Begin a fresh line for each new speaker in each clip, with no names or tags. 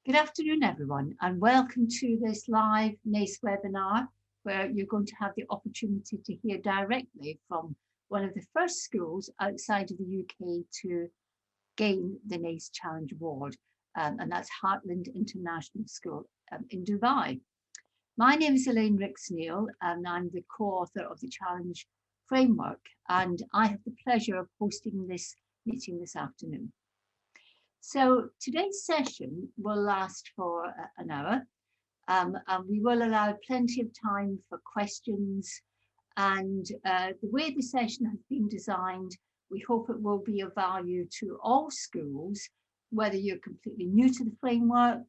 Good afternoon, everyone, and welcome to this live Nace webinar, where you're going to have the opportunity to hear directly from one of the first schools outside of the UK to gain the Nace Challenge Award, and that's Hartland International School in Dubai. My name is Elaine Rix-Neal, and I'm the co-author of the Challenge Framework, and I have the pleasure of hosting this meeting this afternoon. So today's session will last for an hour, and we will allow plenty of time for questions. And the way the session has been designed, we hope it will be of value to all schools, whether you're completely new to the framework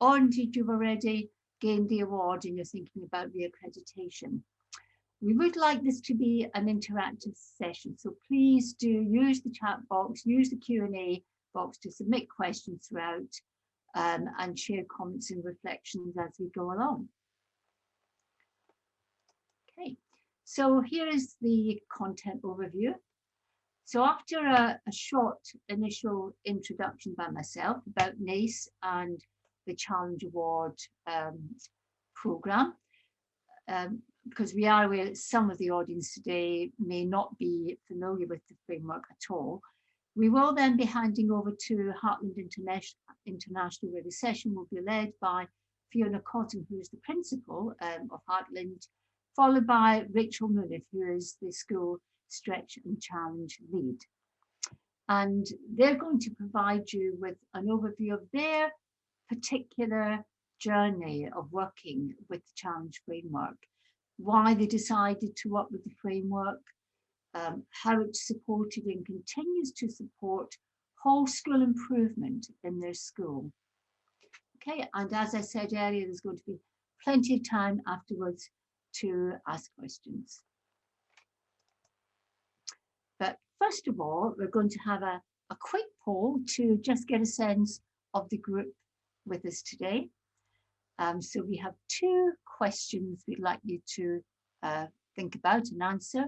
or indeed you've already gained the award and you're thinking about reaccreditation. We would like this to be an interactive session, so please do use the chat box, use the Q&A box to submit questions throughout and share comments and reflections as we go along. Okay, so here is the content overview. So after a short initial introduction by myself about Nace and the Challenge Award programme, because we are aware that some of the audience today may not be familiar with the framework at all, we will then be handing over to Heartland International, where the session will be led by Fiona Cotton, who is the principal of Heartland, followed by Rachel Munif, who is the school Stretch and Challenge lead. And they're going to provide you with an overview of their particular journey of working with the Challenge framework, why they decided to work with the framework, how it supported and continues to support whole school improvement in their school. Okay, and as I said earlier, there's going to be plenty of time afterwards to ask questions. But first of all, we're going to have a quick poll to just get a sense of the group with us today. So we have two questions we'd like you to think about and answer.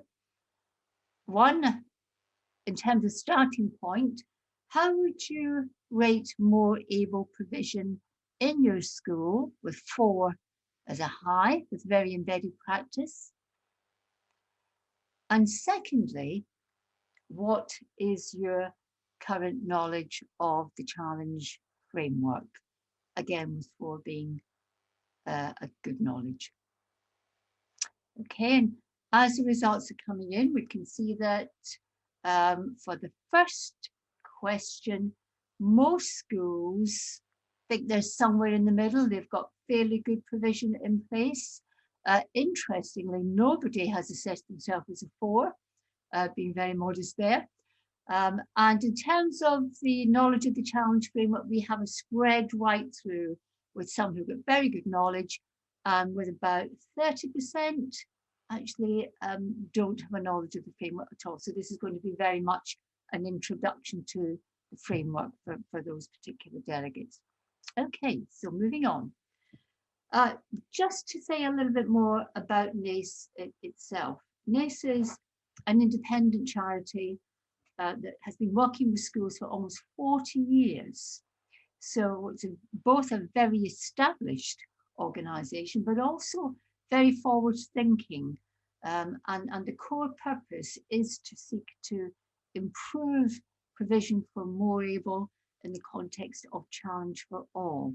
One, in terms of starting point, how would you rate more able provision in your school, with 4 as a high, with very embedded practice? And secondly, what is your current knowledge of the Challenge framework? Again, with 4 being a good knowledge. Okay, and as the results are coming in, we can see that for the first question, most schools think they're somewhere in the middle. They've got fairly good provision in place. Interestingly, nobody has assessed themselves as a 4, being very modest there. And in terms of the knowledge of the Challenge framework, we have a spread right through, with some who've got very good knowledge, with about 30% actually don't have a knowledge of the framework at all. So this is going to be very much an introduction to the framework for those particular delegates. Okay, so moving on. Just to say a little bit more about Nace itself. Nace is an independent charity that has been working with schools for almost 40 years. So it's both a very established organisation, but also very forward thinking. And the core purpose is to seek to improve provision for more able in the context of Challenge for All.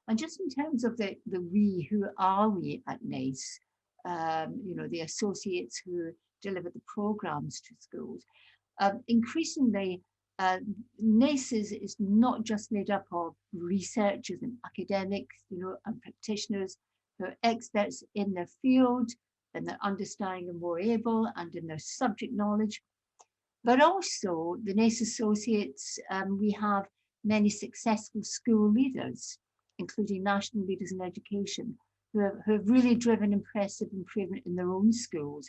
And just in terms of the we, who are we at Nace? The associates who deliver the programmes to schools. Increasingly, Nace is not just made up of researchers and academics, and practitioners who are experts in their field, in their understanding of more able and in their subject knowledge. But also the Nace associates, we have many successful school leaders, including national leaders in education, who have really driven impressive improvement in their own schools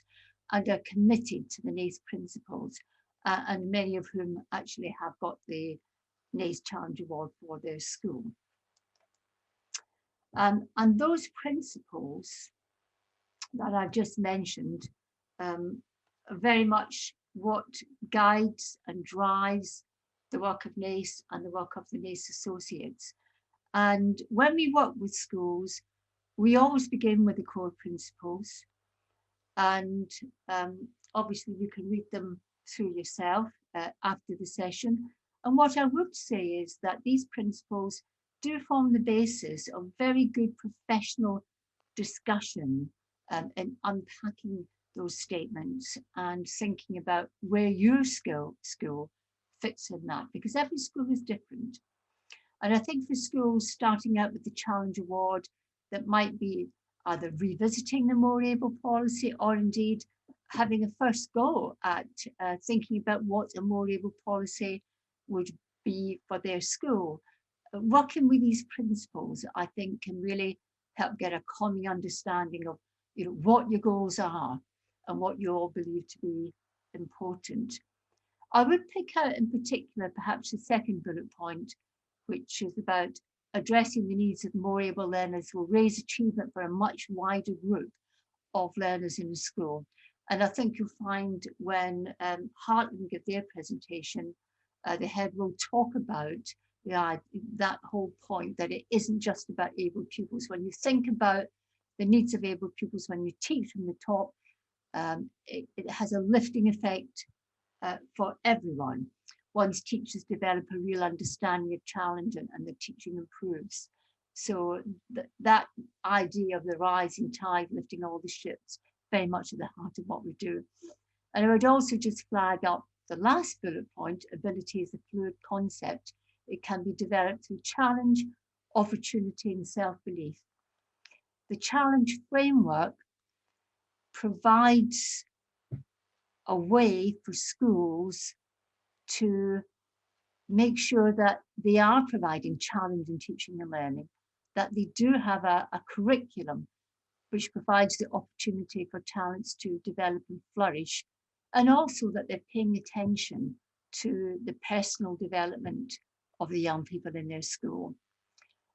and are committed to the Nace principles, and many of whom actually have got the Nace Challenge Award for their school. And those principles that I've just mentioned are very much what guides and drives the work of Nace and the work of the Nace associates. And when we work with schools, we always begin with the core principles. And obviously you can read them through yourself after the session. And what I would say is that these principles do form the basis of very good professional discussion in unpacking those statements and thinking about where your school fits in that, because every school is different. And I think for schools starting out with the Challenge Award, that might be either revisiting the More Able policy or indeed having a first go at thinking about what a More Able policy would be for their school. Working with these principles, I think, can really help get a common understanding of what your goals are and what you all believe to be important. I would pick out in particular perhaps the second bullet point, which is about addressing the needs of more able learners will raise achievement for a much wider group of learners in the school. And I think you'll find when Heartland give their presentation, the head will talk about that whole point, that it isn't just about able pupils. When you think about the needs of able pupils, when you teach from the top, it has a lifting effect for everyone. Once teachers develop a real understanding of challenge and the teaching improves. So that idea of the rising tide lifting all the ships, very much at the heart of what we do. And I would also just flag up the last bullet point, ability is a fluid concept. It can be developed through challenge, opportunity, and self-belief. The challenge framework provides a way for schools to make sure that they are providing challenge in teaching and learning, that they do have a curriculum which provides the opportunity for talents to develop and flourish, and also that they're paying attention to the personal development of the young people in their school,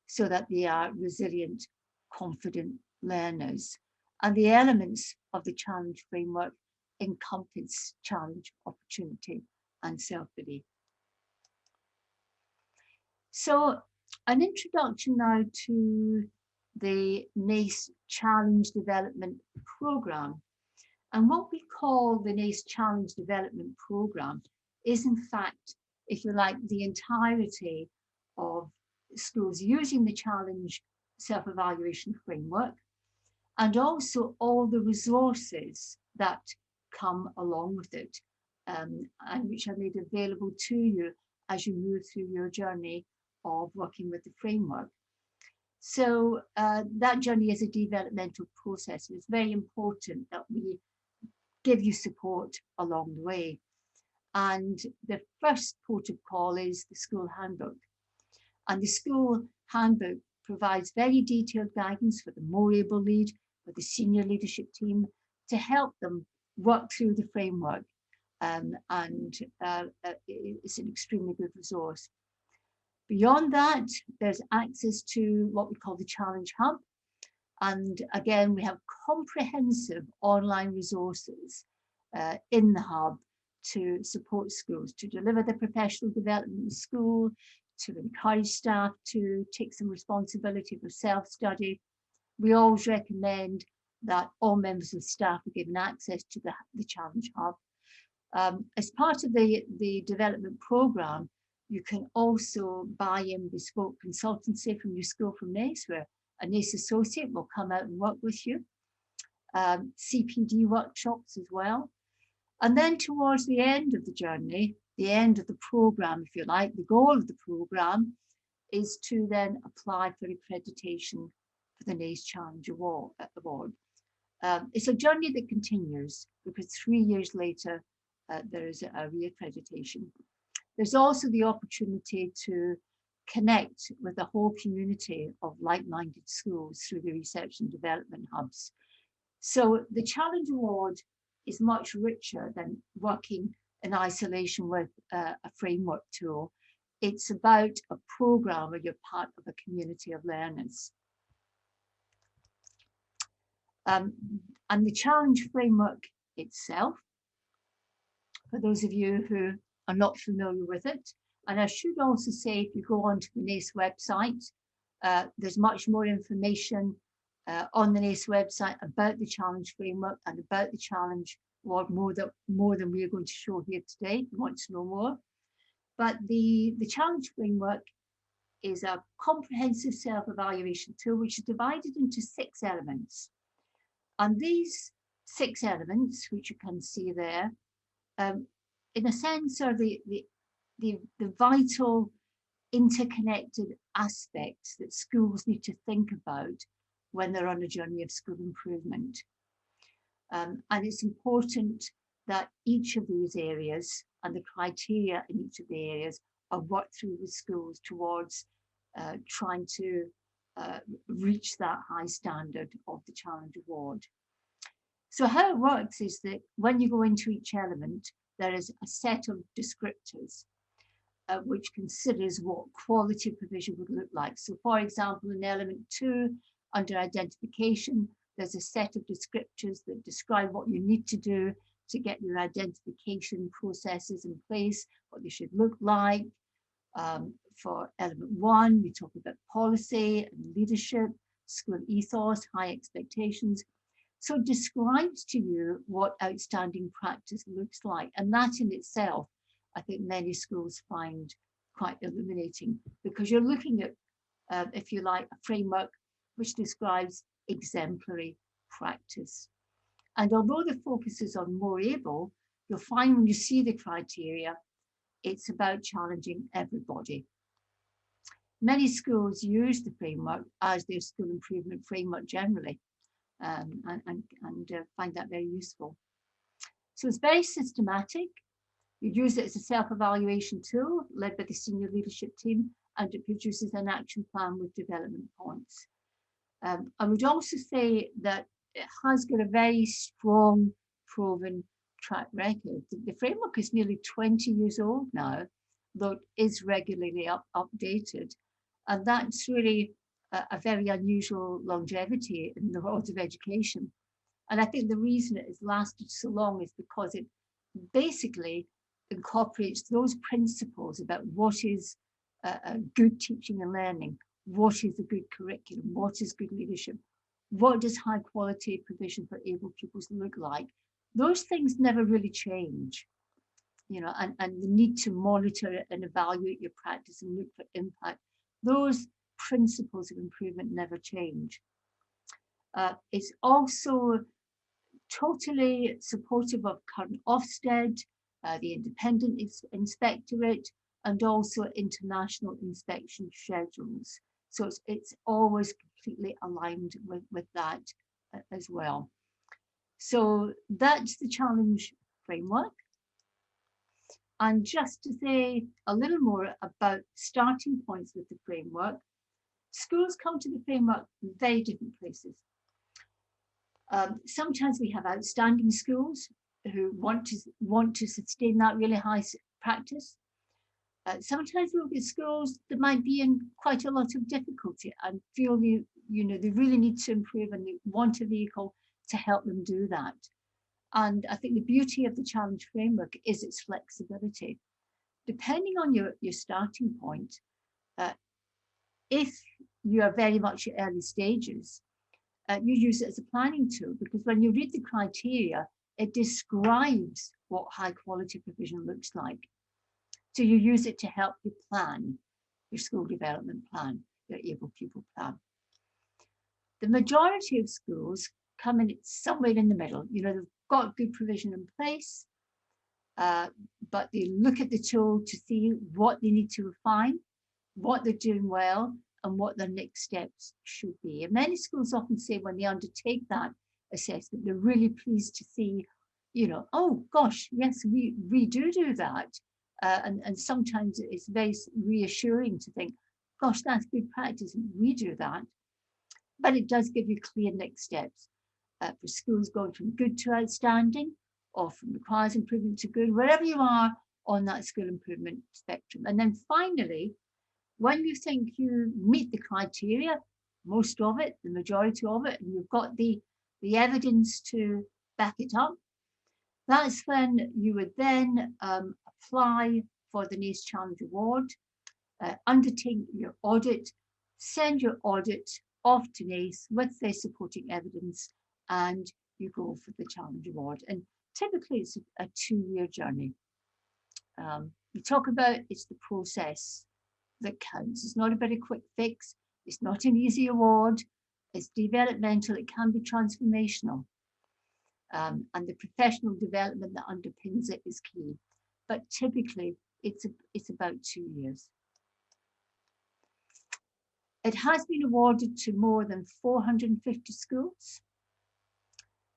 so that they are resilient, confident learners. And the elements of the challenge framework encompass challenge, opportunity, and self-belief. So an introduction now to the Nace Challenge Development Programme. And what we call the Nace Challenge Development Programme is in fact, if you like, the entirety of schools using the challenge self-evaluation framework, and also all the resources that come along with it, and which are made available to you as you move through your journey of working with the framework. So that journey is a developmental process. It's very important that we give you support along the way. And the first port of call is the school handbook. And the school handbook provides very detailed guidance for the more able lead, for the senior leadership team, to help them work through the framework. And it's an extremely good resource. Beyond that, there's access to what we call the Challenge Hub. And again, we have comprehensive online resources in the hub to support schools, to deliver the professional development in school, to encourage staff to take some responsibility for self-study. We always recommend that all members of staff are given access to the Challenge Hub. As part of the development programme, you can also buy in bespoke consultancy from your school from Nace, where a Nace associate will come out and work with you. Cpd Workshops as well. And then towards the end of the journey, the end of the programme, if you like, the goal of the programme is to then apply for accreditation for the Nace Challenge Award. It's a journey that continues, because 3 years later, there is a reaccreditation. There's also the opportunity to connect with the whole community of like-minded schools through the research and development hubs. So the Challenge Award is much richer than working in isolation with a framework tool. It's about a programme where you're part of a community of learners. And the challenge framework itself, for those of you who are not familiar with it, and I should also say, if you go onto the Nace website, There's much more information on the Nace website about the challenge framework and about the challenge award, more than we're going to show here today. If you want to know more. But the challenge framework is a comprehensive self-evaluation tool which is divided into 6 elements. And these 6 elements, which you can see there, in a sense are the vital interconnected aspects that schools need to think about when they're on a journey of school improvement. And it's important that each of these areas and the criteria in each of the areas are worked through with schools towards trying to reach that high standard of the Challenge Award. So how it works is that when you go into each element, there is a set of descriptors which considers what quality provision would look like. So for example, in element 2, under identification, there's a set of descriptors that describe what you need to do to get your identification processes in place, what they should look like. For element 1, we talk about policy and leadership, school ethos, high expectations. So it describes to you what outstanding practice looks like. And that in itself, I think many schools find quite illuminating, because you're looking at, if you like, a framework which describes exemplary practice. And although the focus is on more able, you'll find when you see the criteria, it's about challenging everybody. Many schools use the framework as their school improvement framework generally, and find that very useful. So it's very systematic. You use it as a self-evaluation tool led by the senior leadership team, and it produces an action plan with development points. I would also say that it has got a very strong, proven track record. The framework is nearly 20 years old now, though it is regularly updated. And that's really a very unusual longevity in the world of education. And I think the reason it has lasted so long is because it basically incorporates those principles about what is good teaching and learning, what is a good curriculum, what is good leadership, what does high quality provision for able pupils look like. Those things never really change, you know, and the need to monitor it and evaluate your practice and look for impact. Those principles of improvement never change. It's also totally supportive of current Ofsted, the Independent Inspectorate, and also international inspection schedules. So it's always completely aligned with that as well. So that's the challenge framework. And just to say a little more about starting points with the framework, schools come to the framework in very different places. Sometimes we have outstanding schools who want to sustain that really high practice. Sometimes we look at schools that might be in quite a lot of difficulty and feel they really need to improve and they want a vehicle to help them do that. And I think the beauty of the challenge framework is its flexibility. Depending on your starting point, if you are very much at early stages, you use it as a planning tool, because when you read the criteria, it describes what high quality provision looks like. So you use it to help you plan your school development plan, your able pupil plan. The majority of schools come in somewhere in the middle. You know, they've got good provision in place, but they look at the tool to see what they need to refine, what they're doing well, and what their next steps should be. And many schools often say when they undertake that assessment, they're really pleased to see, you know, oh gosh, yes, we do that. And sometimes it's very reassuring to think, gosh, that's good practice, we do that. But it does give you clear next steps for schools going from good to outstanding, or from requires improvement to good, wherever you are on that school improvement spectrum. And then finally, when you think you meet the criteria, most of it, the majority of it, and you've got the evidence to back it up, that's when you would then apply for the Nace Challenge Award, undertake your audit, send your audit off to Nace with their supporting evidence, and you go for the Challenge Award. And typically it's a 2-year journey. We talk about it's the process that counts. It's not about a quick fix. It's not an easy award. It's developmental. It can be transformational. And the professional development that underpins it is key. But typically, it's about 2 years. It has been awarded to more than 450 schools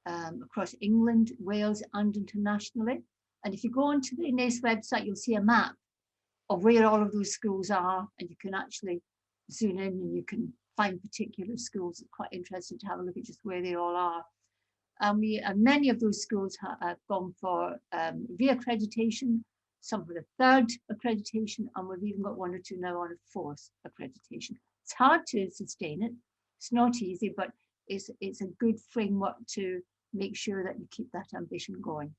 across England, Wales, and internationally. And if you go onto the Nace website, you'll see a map of where all of those schools are, and you can actually zoom in and you can find particular schools. It's quite interesting to have a look at just where they all are. And many of those schools have gone for re-accreditation, some for the 3rd accreditation, and we've even got 1 or 2 now on a 4th accreditation. It's hard to sustain it. It's not easy, but it's a good framework to make sure that you keep that ambition going.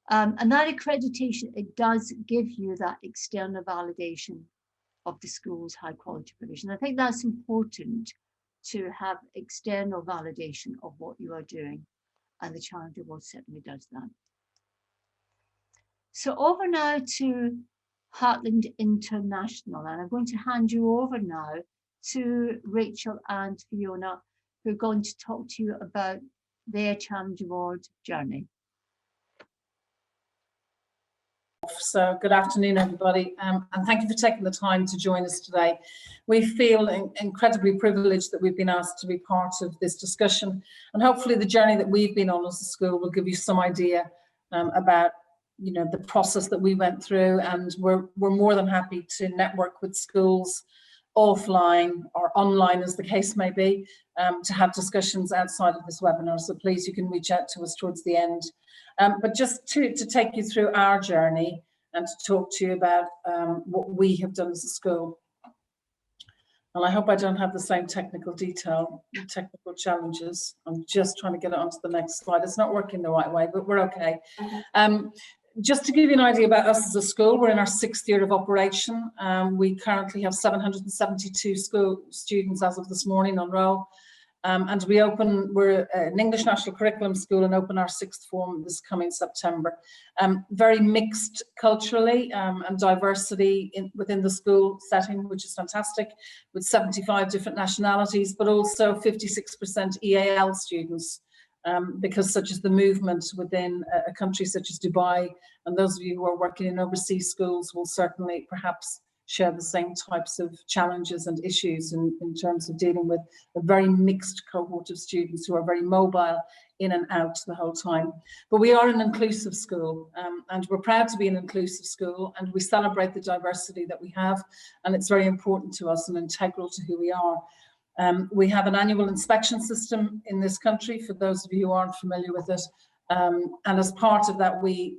And that accreditation, it does give you that external validation of the school's high quality provision. I think that's important, to have external validation of what you are doing. And the Challenge Award certainly does that. So over now to Heartland International, and I'm going to hand you over now to Rachel and Fiona, who are going to talk to you about their Challenge Award journey.
So good afternoon, everybody, and thank you for taking the time to join us today. We feel incredibly privileged that we've been asked to be part of this discussion, and hopefully the journey that we've been on as a school will give you some idea about the process that we went through, and we're more than happy to network with schools offline or online, as the case may be, to have discussions outside of this webinar. So please, you can reach out to us towards the end. But just to take you through our journey and to talk to you about what we have done as a school. And I hope I don't have the same technical challenges. I'm just trying to get it onto the next slide. It's not working the right way, but we're okay. Just to give you an idea about us as a school, we're in our 6th year of operation. We currently have 772 school students as of this morning on roll. And we're an English National Curriculum school and open our 6th form this coming September. Very mixed culturally and diversity within the school setting, which is fantastic, with 75 different nationalities, but also 56% EAL students, because such is the movement within a country such as Dubai. And those of you who are working in overseas schools will certainly perhaps share the same types of challenges and issues in terms of dealing with a very mixed cohort of students who are very mobile in and out the whole time. But we are an inclusive school, and we're proud to be an inclusive school, and we celebrate the diversity that we have, and it's very important to us and integral to who we are. We have an annual inspection system in this country, for those of you who aren't familiar with it, and as part of that we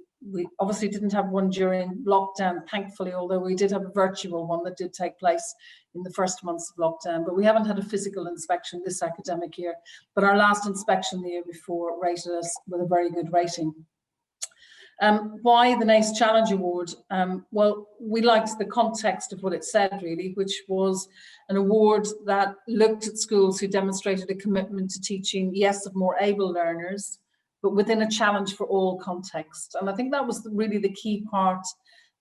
obviously didn't have one during lockdown, thankfully, although we did have a virtual one that did take place in the first months of lockdown. But we haven't had a physical inspection this academic year. But our last inspection the year before rated us with a very good rating. Why the Nace Challenge Award? Well, we liked the context of what it said, really, which was an award that looked at schools who demonstrated a commitment to teaching, yes, of more able learners, but within a challenge for all context. And I think that was really the key part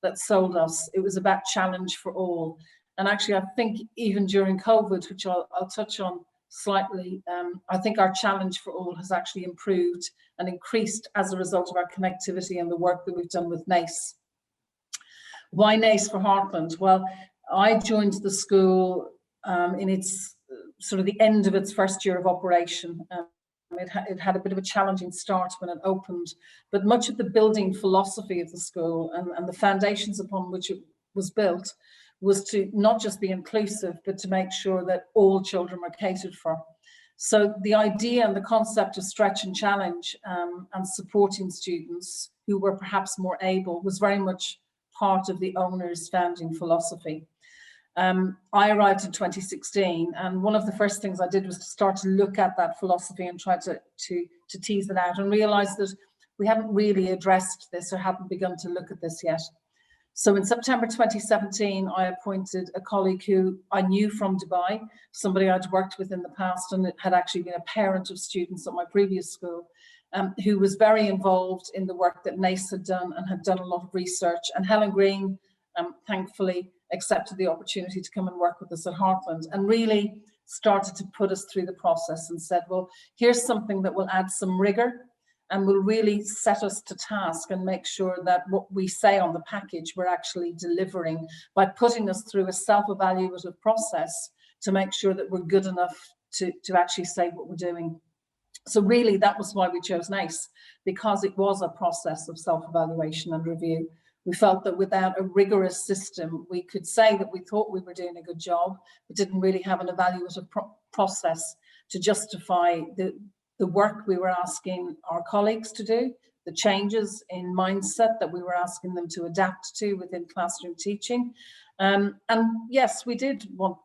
that sold us. It was about challenge for all. And actually, I think even during COVID, which I'll touch on slightly, I think our challenge for all has actually improved and increased as a result of our connectivity and the work that we've done with Nace. Why Nace for Heartland? Well, I joined the school in its sort of the end of its first year of operation. It had a bit of a challenging start when it opened, but much of the building philosophy of the school and the foundations upon which it was built was to not just be inclusive, but to make sure that all children were catered for. So the idea and the concept of stretch and challenge and supporting students who were perhaps more able was very much part of the owner's founding philosophy. I arrived in 2016, and one of the first things I did was to start to look at that philosophy and try to tease it out, and realize that we hadn't really addressed this or hadn't begun to look at this yet. So in September 2017, I appointed a colleague who I knew from Dubai, somebody I'd worked with in the past and had actually been a parent of students at my previous school, who was very involved in the work that Nace had done and had done a lot of research. And Helen Green, thankfully, accepted the opportunity to come and work with us at Heartland and really started to put us through the process and said, well, here's something that will add some rigor and will really set us to task and make sure that what we say on the package we're actually delivering by putting us through a self-evaluative process to make sure that we're good enough to actually say what we're doing. So really that was why we chose Nace, because it was a process of self-evaluation and review. We felt that without a rigorous system, we could say that we thought we were doing a good job, but didn't really have an evaluative process to justify the work we were asking our colleagues to do, the changes in mindset that we were asking them to adapt to within classroom teaching. And yes, we did want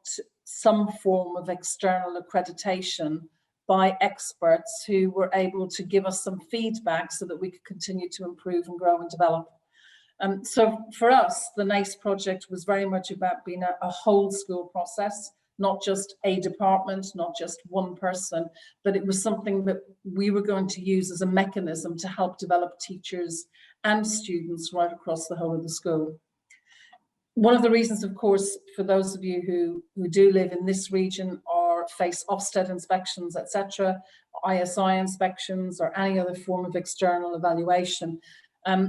some form of external accreditation by experts who were able to give us some feedback so that we could continue to improve and grow and develop. So for us, the Nace project was very much about being a whole school process, not just a department, not just one person, but it was something that we were going to use as a mechanism to help develop teachers and students right across the whole of the school. One of the reasons, of course, for those of you who do live in this region or face Ofsted inspections, etc., ISI inspections or any other form of external evaluation,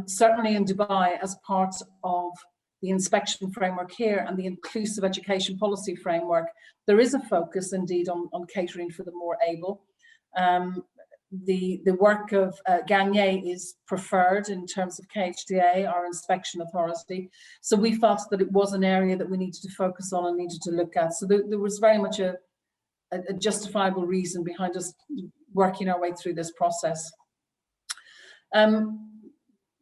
certainly in Dubai, as part of the inspection framework here and the inclusive education policy framework, there is a focus indeed on catering for the more able. The work of Gagne is preferred in terms of KHDA, our inspection authority. So we felt that it was an area that we needed to focus on and needed to look at. So there was very much a justifiable reason behind us working our way through this process.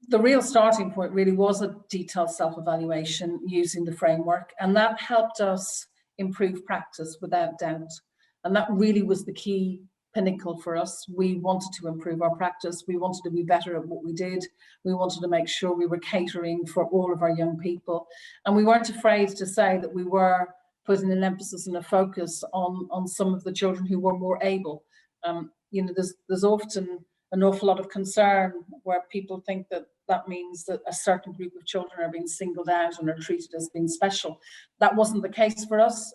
The real starting point really was a detailed self-evaluation using the framework, and that helped us improve practice without doubt. And that really was the key pinnacle for us. We wanted to improve our practice. We wanted to be better at what we did. We wanted to make sure we were catering for all of our young people. And we weren't afraid to say that we were putting an emphasis and a focus on some of the children who were more able. You know, there's often an awful lot of concern where people think that that means that a certain group of children are being singled out and are treated as being special. That wasn't the case for us.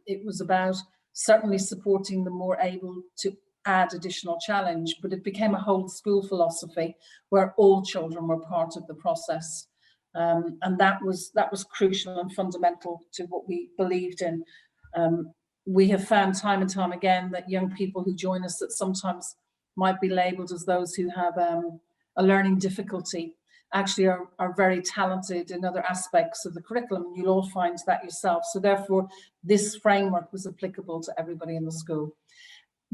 It was about certainly supporting the more able to add additional challenge, but it became a whole school philosophy where all children were part of the process. And that was crucial and fundamental to what we believed in. We have found time and time again that young people who join us that sometimes might be labelled as those who have a learning difficulty actually are very talented in other aspects of the curriculum, and you'll all find that yourself. So therefore, this framework was applicable to everybody in the school.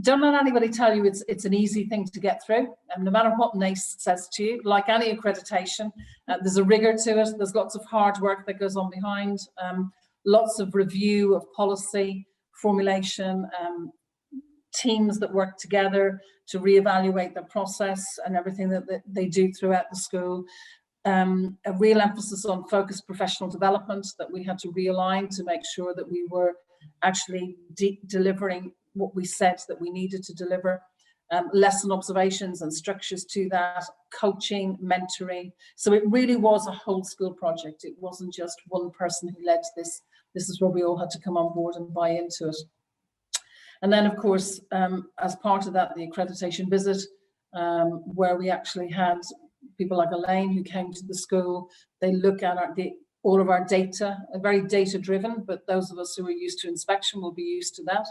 Don't let anybody tell you it's an easy thing to get through. And no matter what Nace says to you, like any accreditation, there's a rigor to it. There's lots of hard work that goes on behind, lots of review of policy, formulation, teams that work together to reevaluate the process and everything that they do throughout the school. A real emphasis on focused professional development that we had to realign to make sure that we were actually delivering what we said that we needed to deliver. Lesson observations and structures to that, coaching, mentoring. So it really was a whole school project. It wasn't just one person who led this. This is where we all had to come on board and buy into it. And then, of course, as part of that, the accreditation visit, where we actually had people like Elaine who came to the school. They look at all of our data, very data-driven, but those of us who are used to inspection will be used to that.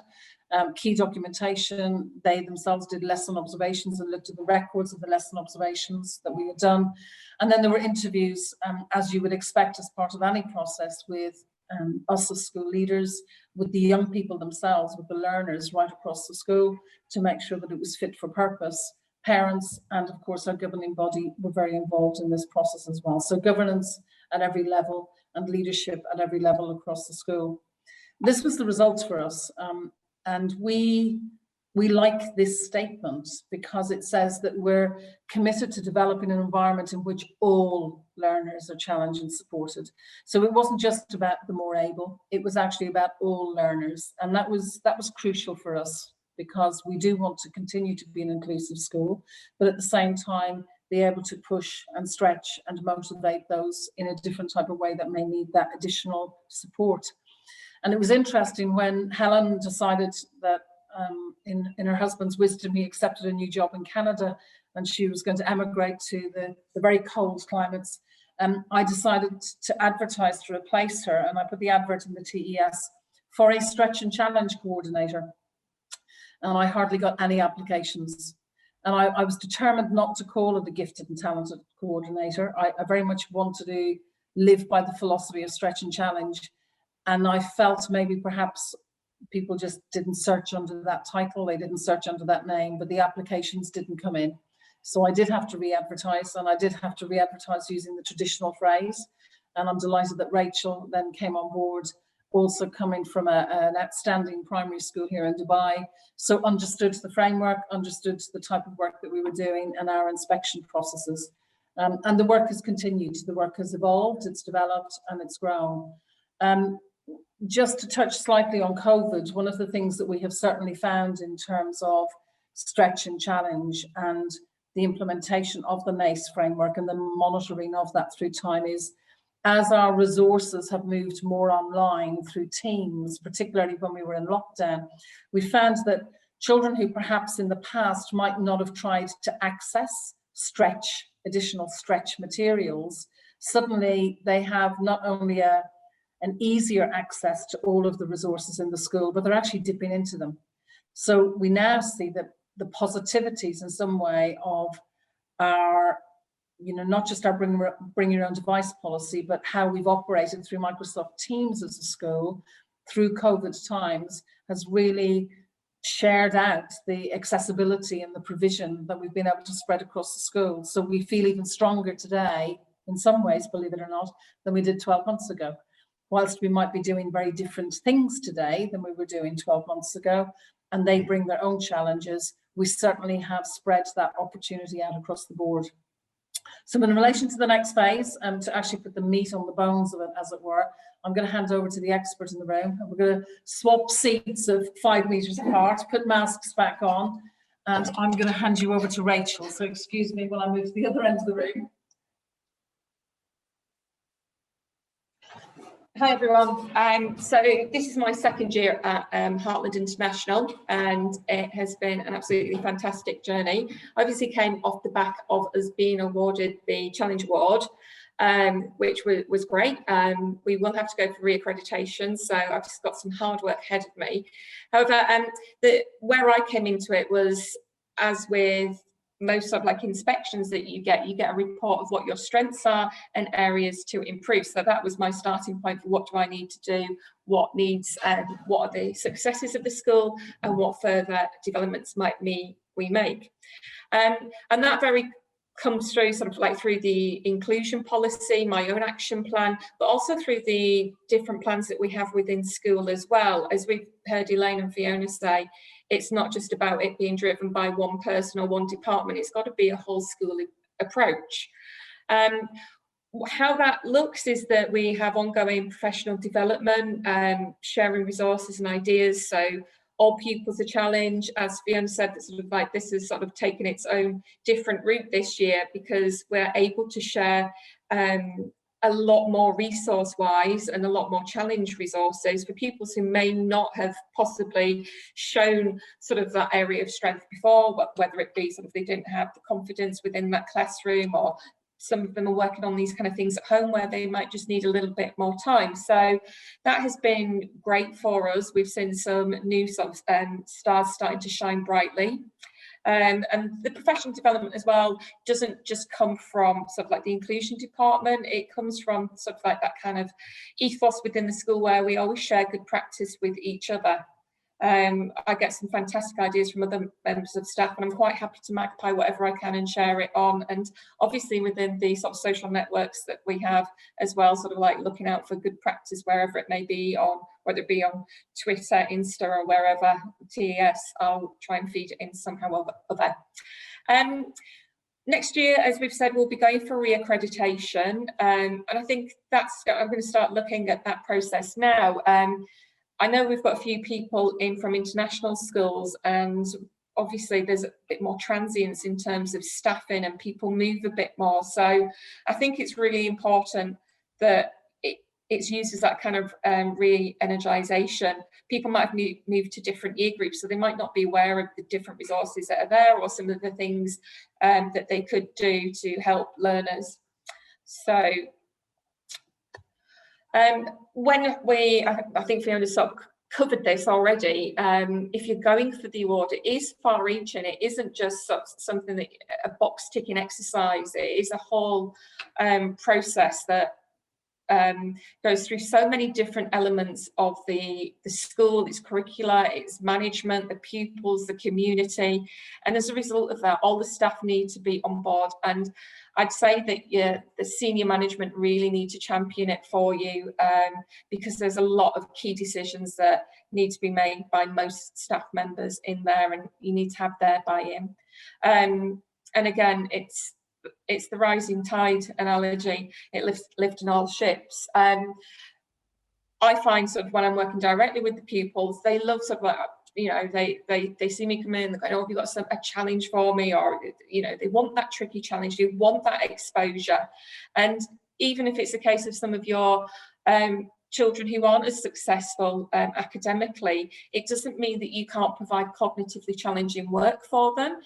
Key documentation, they themselves did lesson observations and looked at the records of the lesson observations that we had done. And then there were interviews, as you would expect as part of any process, with us as school leaders, with the young people themselves, with the learners right across the school to make sure that it was fit for purpose. Parents and of course our governing body were very involved in this process as well. So governance at every level and leadership at every level across the school. This was the results for us. And we we like this statement because it says that we're committed to developing an environment in which all learners are challenged and supported. So it wasn't just about the more able, it was actually about all learners. And that was crucial for us, because we do want to continue to be an inclusive school, but at the same time, be able to push and stretch and motivate those in a different type of way that may need that additional support. And it was interesting when Helen decided that in her husband's wisdom, he accepted a new job in Canada and she was going to emigrate to the very cold climates. I decided to advertise to replace her, and I put the advert in the TES for a stretch and challenge coordinator. And I hardly got any applications. And I was determined not to call it a gifted and talented coordinator. I very much wanted to live by the philosophy of stretch and challenge. And I felt maybe perhaps people just didn't search under that title, they didn't search under that name, but the applications didn't come in. So I did have to re-advertise, and I did have to re-advertise using the traditional phrase. And I'm delighted that Rachel then came on board, also coming from an outstanding primary school here in Dubai. So understood the framework, understood the type of work that we were doing and our inspection processes. And the work has continued, the work has evolved, it's developed and it's grown. Just to touch slightly on COVID, one of the things that we have certainly found in terms of stretch and challenge and the implementation of the Nace framework and the monitoring of that through time is, as our resources have moved more online through Teams, particularly when we were in lockdown, we found that children who perhaps in the past might not have tried to access additional stretch materials, suddenly they have not only an easier access to all of the resources in the school, but they're actually dipping into them. So we now see that the positivities in some way of our, not just our bring your own device policy, but how we've operated through Microsoft Teams as a school through COVID times has really shared out the accessibility and the provision that we've been able to spread across the school. So we feel even stronger today, in some ways, believe it or not, than we did 12 months ago. Whilst we might be doing very different things today than we were doing 12 months ago, and they bring their own challenges, we certainly have spread that opportunity out across the board. So in relation to the next phase, to actually put the meat on the bones of it, as it were, I'm going to hand over to the expert in the room, and we're going to swap seats of 5 meters apart, put masks back on, and I'm going to hand you over to Rachel. So excuse me while I move to the other end of the room.
Hi everyone, so this is my second year at Heartland International, and it has been an absolutely fantastic journey. I obviously came off the back of us being awarded the Challenge Award, which was great. We will have to go for re-accreditation, so I've just got some hard work ahead of me. However, where I came into it was, as with most of like inspections that you get a report of what your strengths are and areas to improve. So that was my starting point for what do I need to do, what needs, what are the successes of the school, and what further developments might we make. And that very comes through sort of like through the inclusion policy, my own action plan, but also through the different plans that we have within school as well. As we've heard Elaine and Fiona say, it's not just about it being driven by one person or one department, it's got to be a whole school approach. How that looks is that we have ongoing professional development, sharing resources and ideas. So all pupils are challenged, as Fiona said, that sort of like this has sort of taken its own different route this year, because we're able to share a lot more resource-wise and a lot more challenge resources for pupils who may not have possibly shown sort of that area of strength before, whether it be sort of they didn't have the confidence within that classroom, or some of them are working on these kind of things at home where they might just need a little bit more time. So that has been great for us. We've seen some new sort of stars starting to shine brightly. And the professional development as well doesn't just come from sort of like the inclusion department, it comes from sort of like that kind of ethos within the school where we always share good practice with each other. I get some fantastic ideas from other members of staff, and I'm quite happy to magpie whatever I can and share it on. And obviously within the sort of social networks that we have as well, sort of like looking out for good practice wherever it may be, on whether it be on Twitter, Insta, or wherever, TES, I'll try and feed it in somehow or other. Next year, as we've said, we'll be going for re-accreditation, and I think I'm going to start looking at that process now. I know we've got a few people in from international schools, and obviously there's a bit more transience in terms of staffing, and people move a bit more. So I think it's really important that it's used as that kind of re-energisation. People might have moved to different year groups, so they might not be aware of the different resources that are there, or some of the things that they could do to help learners. So when I think Fiona sort of covered this already, if you're going for the award, it is far-reaching. It isn't just something that a box-ticking exercise. It is a whole process that goes through so many different elements of the school, its curricula, its management, the pupils, the community, and as a result of that, all the staff need to be on board. And I'd say that the senior management really need to champion it for you, because there's a lot of key decisions that need to be made by most staff members in there, and you need to have their buy-in. And again, it's the rising tide analogy. It lifting all ships. I find sort of when I'm working directly with the pupils, they love sort of like, you know, they see me come in, they're going, oh, have you got a challenge for me? Or, you know, they want that tricky challenge, they want that exposure. And even if it's a case of some of your children who aren't as successful academically, it doesn't mean that you can't provide cognitively challenging work for them.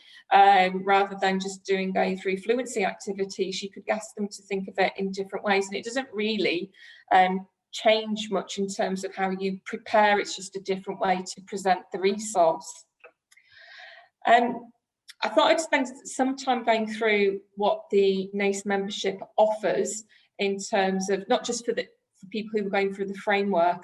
Rather than just going through fluency activities, you could ask them to think of it in different ways, and it doesn't really change much in terms of how you prepare. It's just a different way to present the resource. I thought I'd spend some time going through what the Nace membership offers in terms of not just for people who are going through the framework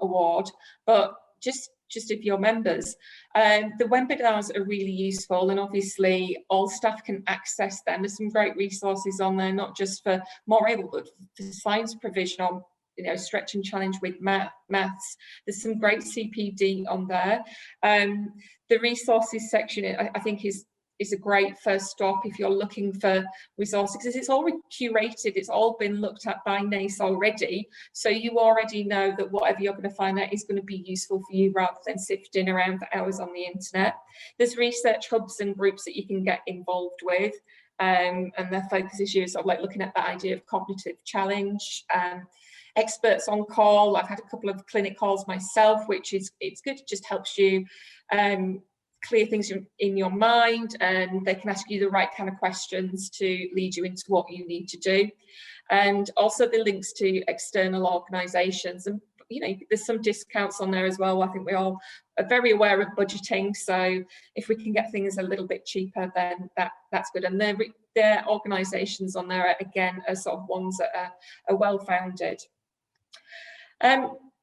award, but just if you're members. The webinars are really useful, and obviously all staff can access them. There's some great resources on there, not just for more able, but for science provision on, you know, stretch and challenge with maths. There's some great CPD on there. The resources section, I think, is a great first stop if you're looking for resources, because it's all curated, it's all been looked at by Nace already, so you already know that whatever you're going to find out is going to be useful for you, rather than sifting around for hours on the internet. There's research hubs and groups that you can get involved with, and their focus is sort of like looking at that idea of cognitive challenge. Experts on call, I've had a couple of clinic calls myself, which it's good, it just helps you clear things in your mind, and they can ask you the right kind of questions to lead you into what you need to do. And also the links to external organisations, and you know, there's some discounts on there as well. I think we all are very aware of budgeting, so if we can get things a little bit cheaper, then that's good. And their organisations on there, again, are sort of ones that are well founded.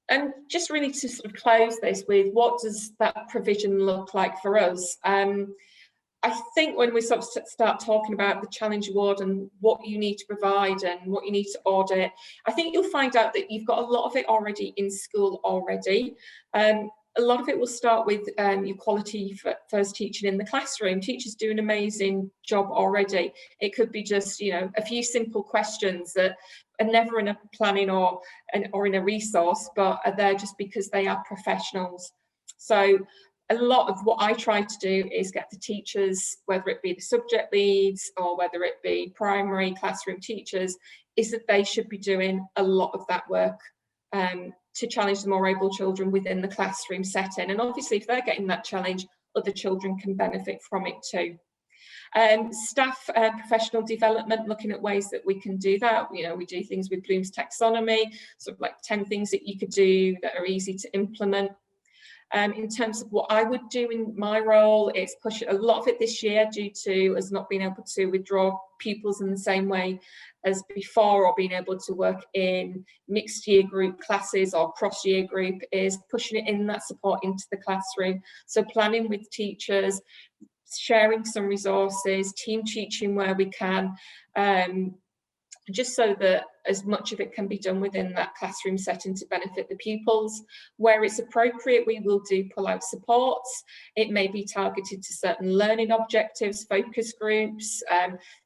And just really to sort of close this with, what does that provision look like for us? I think when we sort of start talking about the Challenge Award and what you need to provide and what you need to audit, I think you'll find out that you've got a lot of it already in school already. A lot of it will start with your quality first teaching in the classroom. Teachers do an amazing job already. It could be just, you know, a few simple questions that are never in a planning or in a resource, but are there just because they are professionals. So a lot of what I try to do is get the teachers, whether it be the subject leads or whether it be primary classroom teachers, is that they should be doing a lot of that work to challenge the more able children within the classroom setting. And obviously, if they're getting that challenge, other children can benefit from it too. Staff professional development, looking at ways that we can do that. You know, we do things with Bloom's taxonomy, sort of like 10 things that you could do that are easy to implement. In terms of what I would do in my role, it's push a lot of it this year due to us not being able to withdraw pupils in the same way as before, or being able to work in mixed year group classes or cross year group, is pushing it in that support into the classroom. So planning with teachers, sharing some resources, team teaching where we can, just so that as much of it can be done within that classroom setting to benefit the pupils. Where it's appropriate, we will do pull-out supports. It may be targeted to certain learning objectives, focus groups.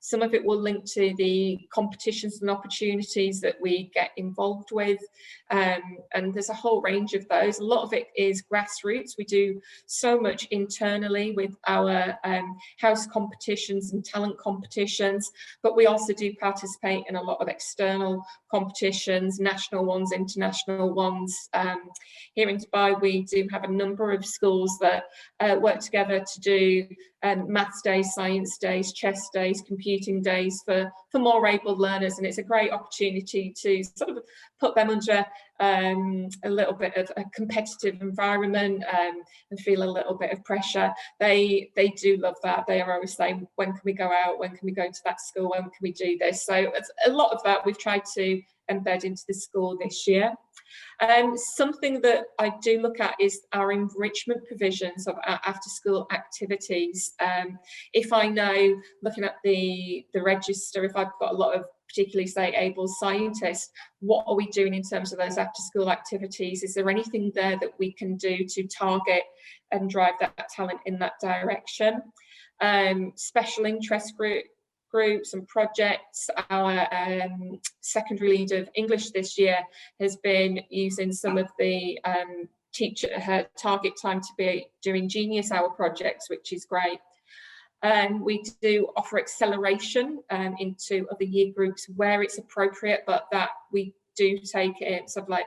Some of it will link to the competitions and opportunities that we get involved with. And there's a whole range of those. A lot of it is grassroots. We do so much internally with our house competitions and talent competitions, but we also do participate in a lot of external competitions, national ones, international ones. Here in Dubai, we do have a number of schools that work together to do maths days, science days, chess days, computing days for more able learners, and it's a great opportunity to sort of put them under a little bit of a competitive environment and feel a little bit of pressure. They do love that. They are always saying, when can we go out? When can we go to that school? When can we do this? So it's a lot of that we've tried to embed into the school this year. Something that I do look at is our enrichment provisions of our after school activities. If I know, looking at the register, if I've got a lot of particularly say able scientists, what are we doing in terms of those after school activities? Is there anything there that we can do to target and drive that talent in that direction? Special interest groups and projects. Our secondary lead of English this year has been using some of the her target time to be doing Genius Hour projects, which is great. We do offer acceleration into other year groups where it's appropriate, but that we do take it sort of like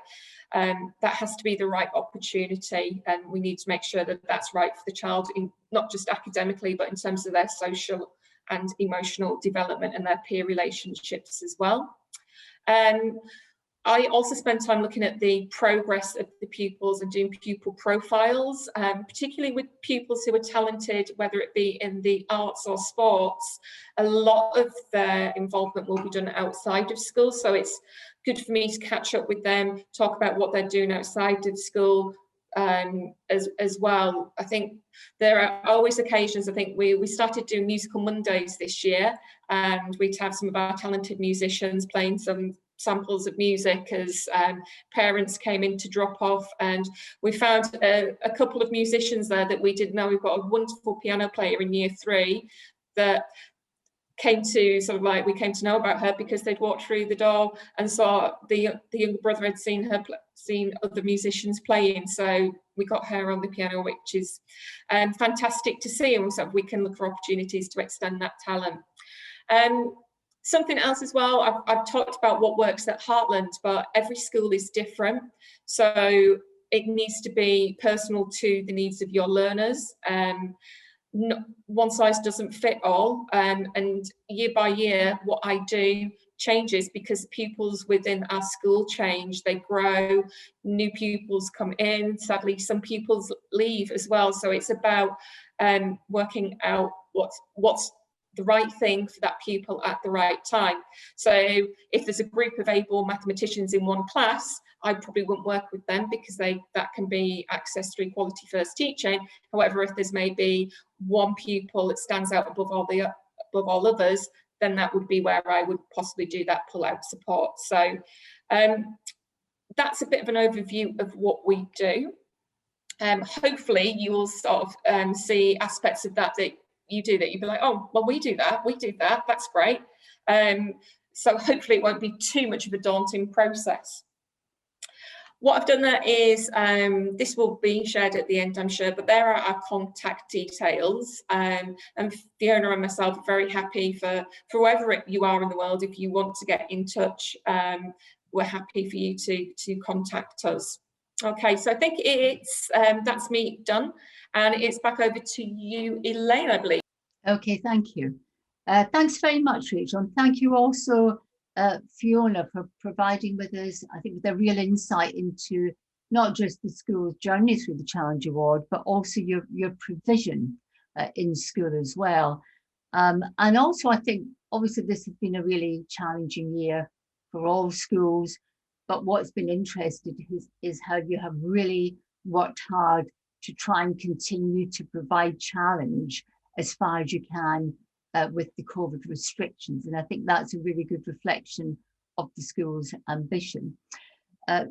that has to be the right opportunity, and we need to make sure that that's right for the child, in not just academically, but in terms of their social and emotional development and their peer relationships as well. I also spend time looking at the progress of the pupils and doing pupil profiles, particularly with pupils who are talented, whether it be in the arts or sports. A lot of their involvement will be done outside of school, so it's good for me to catch up with them, talk about what they're doing outside of school, as well. I think there are always occasions. I think we started doing musical Mondays this year, and we'd have some of our talented musicians playing some samples of music as parents came in to drop off, and we found a couple of musicians there that we didn't know. We've got a wonderful piano player in year 3 that came to sort of like, we came to know about her because they'd walked through the door and saw the younger brother had seen other musicians playing, so we got her on the piano, which is fantastic to see, and so we can look for opportunities to extend that talent. Something else as well, I've talked about what works at Heartland, but every school is different, so it needs to be personal to the needs of your learners. One size doesn't fit all, and year by year what I do changes because pupils within our school change, they grow, new pupils come in, sadly some pupils leave as well, so it's about working out what's the right thing for that pupil at the right time. So if there's a group of able mathematicians in one class, I probably wouldn't work with them because that can be accessed through quality first teaching. However, if there's maybe one pupil that stands out above all others, then that would be where I would possibly do that pull-out support. So that's a bit of an overview of what we do. Hopefully you will sort of see aspects of that you do, that you'd be like, oh, well, we do that, that's great. So hopefully it won't be too much of a daunting process. What I've done there is, this will be shared at the end, I'm sure, but there are our contact details, and Fiona and myself are very happy for wherever you are in the world. If you want to get in touch, we're happy for you to contact us. Okay, so I think it's that's me done, and it's back over to you, Elaine, I believe.
Okay, thank you. Thanks very much, Rachel, and thank you also, Fiona, for providing with us, I think, with a real insight into not just the school's journey through the Challenge Award, but also your provision in school as well. And also, I think, obviously, this has been a really challenging year for all schools, but what's been interesting is how you have really worked hard to try and continue to provide challenge as far as you can with the COVID restrictions. And I think that's a really good reflection of the school's ambition.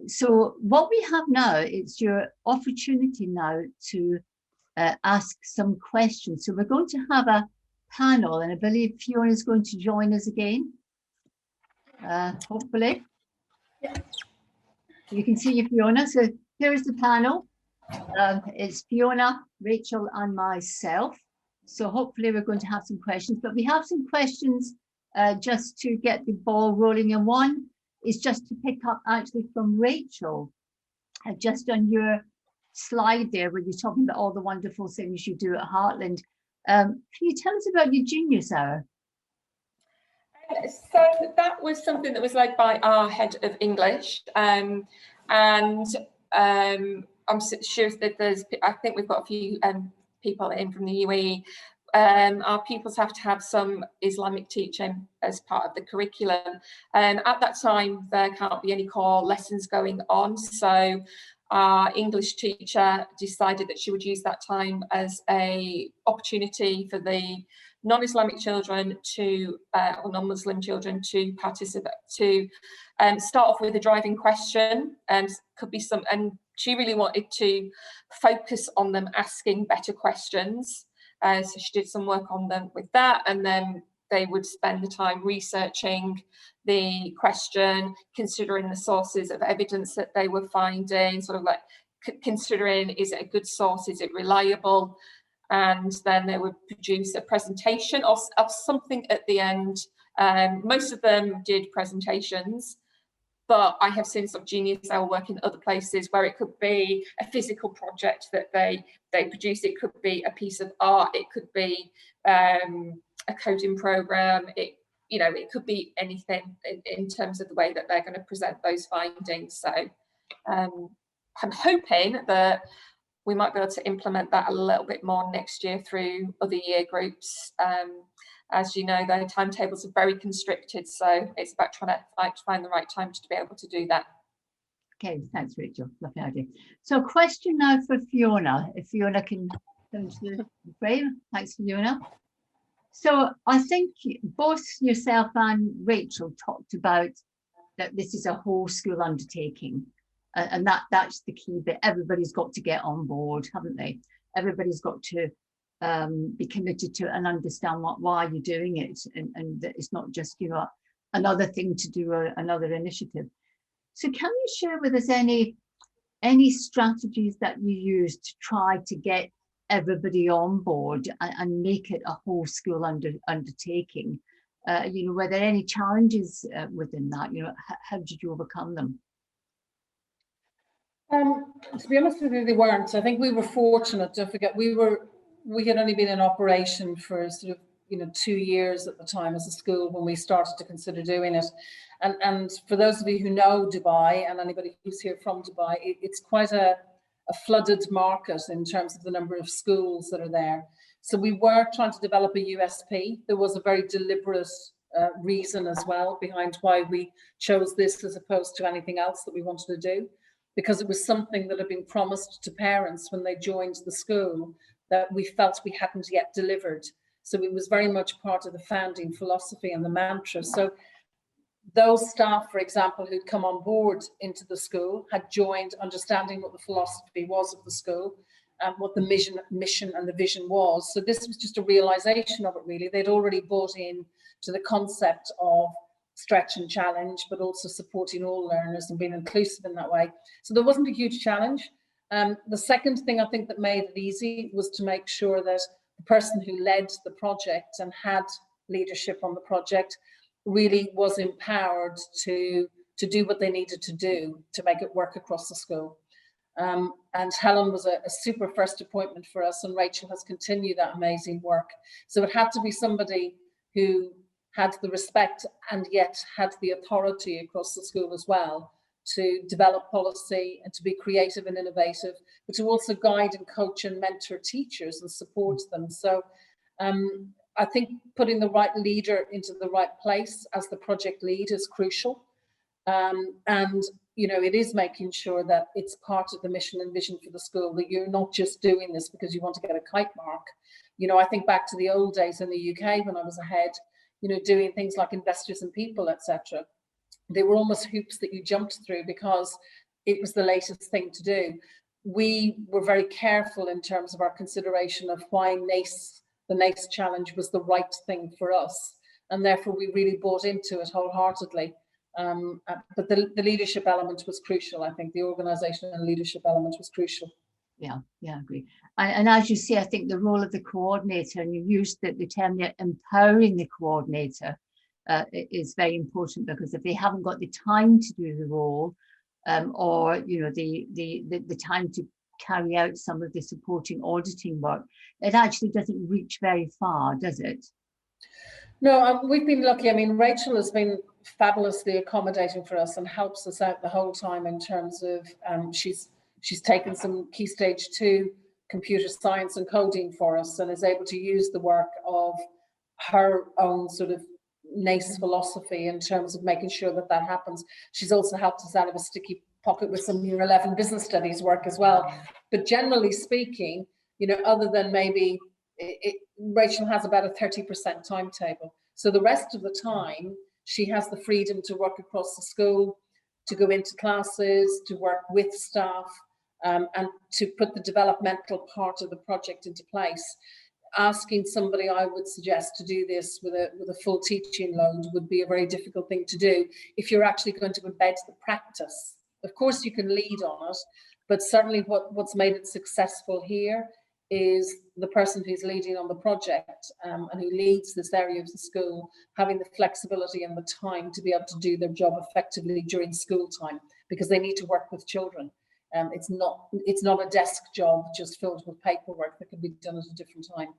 So what we have now is your opportunity now to ask some questions. So we're going to have a panel, and I believe Fiona is going to join us again, hopefully.
Yeah.
You can see Fiona. So here's the panel. It's Fiona, Rachel and myself. So hopefully we're going to have some questions, but we have some questions just to get the ball rolling. And one is just to pick up actually from Rachel, just on your slide there where you're talking about all the wonderful things you do at Heartland. Can you tell us about your Genius Hour?
So that was something that was led by our head of English, and I'm sure that I think we've got a few people in from the UAE. Our pupils have to have some Islamic teaching as part of the curriculum, and at that time there can't be any core lessons going on, so our English teacher decided that she would use that time as a opportunity for the non-Islamic children to, or non-Muslim children to participate, to start off with a driving question, and could be some, and she really wanted to focus on them asking better questions. So she did some work on them with that, and then they would spend the time researching the question, considering the sources of evidence that they were finding, sort of like considering, is it a good source, is it reliable? And then they would produce a presentation of something at the end. Most of them did presentations, but I have seen sort of Genius Hour work in other places where it could be a physical project that they produce. It could be a piece of art. It could be a coding program. It could be anything in terms of the way that they're going to present those findings. So I'm hoping that we might be able to implement that a little bit more next year through other year groups. As you know, their timetables are very constricted, so it's about trying to find the right time to be able to do that.
Okay, thanks, Rachel. Lovely idea. So, question now for Fiona. If Fiona can come to the frame. Thanks, Fiona. So, I think both yourself and Rachel talked about that this is a whole school undertaking, and that's the key bit. Everybody's got to get on board, haven't they? Everybody's got to be committed to it and understand why you're doing it, and that it's not just another thing to do or another initiative. So can you share with us any strategies that you use to try to get everybody on board and make it a whole school undertaking? Were there any challenges within that? How did you overcome them?
To be honest with you, they weren't. I think we were fortunate. Don't forget, we had only been in operation for sort of 2 years at the time as a school when we started to consider doing it. And for those of you who know Dubai, and anybody who's here from Dubai, it's quite a flooded market in terms of the number of schools that are there. So we were trying to develop a USP. There was a very deliberate reason as well behind why we chose this as opposed to anything else that we wanted to do, because it was something that had been promised to parents when they joined the school that we felt we hadn't yet delivered. So it was very much part of the founding philosophy and the mantra. So those staff, for example, who'd come on board into the school had joined understanding what the philosophy was of the school and what the mission and the vision was. So this was just a realization of it, really. They'd already bought in to the concept of stretch and challenge, but also supporting all learners and being inclusive in that way. So there wasn't a huge challenge. The second thing I think that made it easy was to make sure that the person who led the project and had leadership on the project really was empowered to do what they needed to do to make it work across the school. And Helen was a super first appointment for us, and Rachel has continued that amazing work. So it had to be somebody who had the respect and yet had the authority across the school as well to develop policy and to be creative and innovative, but to also guide and coach and mentor teachers and support them. So I think putting the right leader into the right place as the project lead is crucial. And, you know, it is making sure that it's part of the mission and vision for the school, that you're not just doing this because you want to get a kite mark. You know, I think back to the old days in the UK when I was a head, you know, doing things like investors and people, etc. They were almost hoops that you jumped through because it was the latest thing to do. We were very careful in terms of our consideration of why Nace, the Nace challenge, was the right thing for us. And therefore we really bought into it wholeheartedly. But the leadership element was crucial. I think the organisation and leadership element was crucial. Yeah,
I agree. And as you say, I think the role of the coordinator, and you used the term there, empowering the coordinator, is very important, because if they haven't got the time to do the role, or you know, the time to carry out some of the supporting auditing work, it actually doesn't reach very far, does it?
No, we've been lucky. I mean, Rachel has been fabulously accommodating for us and helps us out the whole time in terms of she's taken some Key Stage 2 computer science and coding for us, and is able to use the work of her own sort of Nace philosophy in terms of making sure that that happens. She's also helped us out of a sticky pocket with some Year 11 business studies work as well. But generally speaking, you know, other than maybe Rachel has about a 30% timetable. So the rest of the time, she has the freedom to work across the school, to go into classes, to work with staff, and to put the developmental part of the project into place. Asking somebody, I would suggest, to do this with a full teaching load would be a very difficult thing to do if you're actually going to embed the practice. Of course, you can lead on it, but certainly what's made it successful here is the person who's leading on the project and who leads this area of the school having the flexibility and the time to be able to do their job effectively during school time, because they need to work with children. It's not a desk job just filled with paperwork that can be done at a different time.